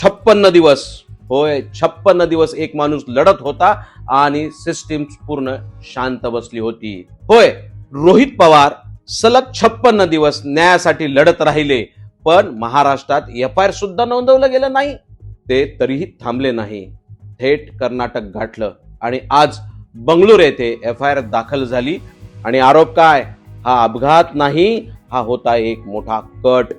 56 दिवस, होय 56 दिवस एक माणूस लढत होता आणि सिस्टीम पूर्ण शांत बसली होती. होय, रोहित पवार सलग 56 दिवस न्यायासाठी लढत राहिले, पण महाराष्ट्रात FIR सुद्धा नोंदवलं गेलं नाही. ते तरीही थांबले नाही, थेट कर्नाटक गाठलं आणि आज बंगळूर येथे FIR दाखल झाली. आणि आरोप काय? हा अपघात नाही, हा होता एक मोठा कट.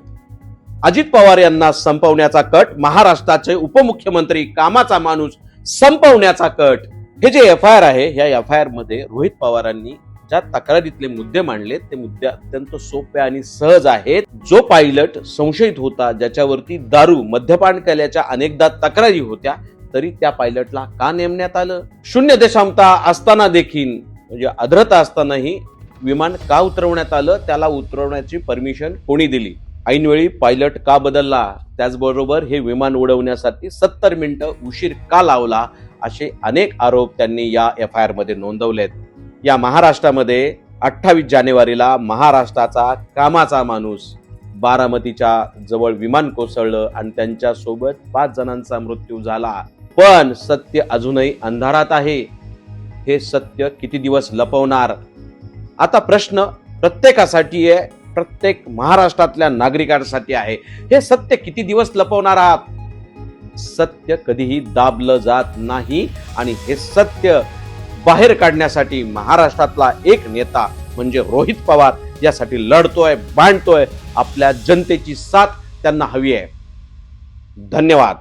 अजित पवार यांना संपवण्याचा कट, महाराष्ट्राचे उपमुख्यमंत्री, कामाचा माणूस संपवण्याचा कट. हे जे FIR आहे, या FIR मध्ये रोहित पवारांनी ज्या तक्रारीतले मुद्दे मांडले ते मुद्दे अत्यंत सोपे आणि सहज आहेत. जो पायलट संशयित होता, ज्याच्यावरती दारू, मद्यपान केल्याच्या अनेकदा तक्रारी होत्या, तरी त्या पायलटला का नेमण्यात आलं? शून्य क्षमता असताना देखील, म्हणजे अधरता असतानाही विमान का उतरवण्यात आलं? त्याला उतरवण्याची परमिशन कोणी दिली? ऐनवेळी पायलट का बदलला? त्याचबरोबर हे विमान उडवण्यासाठी 70 मिनिटं उशीर का लावला? असे अनेक आरोप त्यांनी या FIR मध्ये नोंदवलेत. या महाराष्ट्रामध्ये 28 जानेवारीला महाराष्ट्राचा कामाचा माणूस बारामतीच्या जवळ विमान कोसळलं आणि त्यांच्या सोबत 5 जणांचा मृत्यू झाला. पण सत्य अजूनही अंधारात आहे. हे सत्य किती दिवस लपवणार? आता प्रश्न प्रत्येकासाठी आहे, प्रत्येक महाराष्ट्रातल्या नागरिकांसाठी आहे. हे सत्य किती दिवस लपवणार आहात? सत्य कधीही दाबलं जात नाही आणि हे सत्य बाहेर काढण्यासाठी महाराष्ट्रातला एक नेता म्हणजे रोहित पवार यासाठी लढतोय, भांडतोय. आपल्या जनतेची साथ त्यांना हवी आहे. धन्यवाद.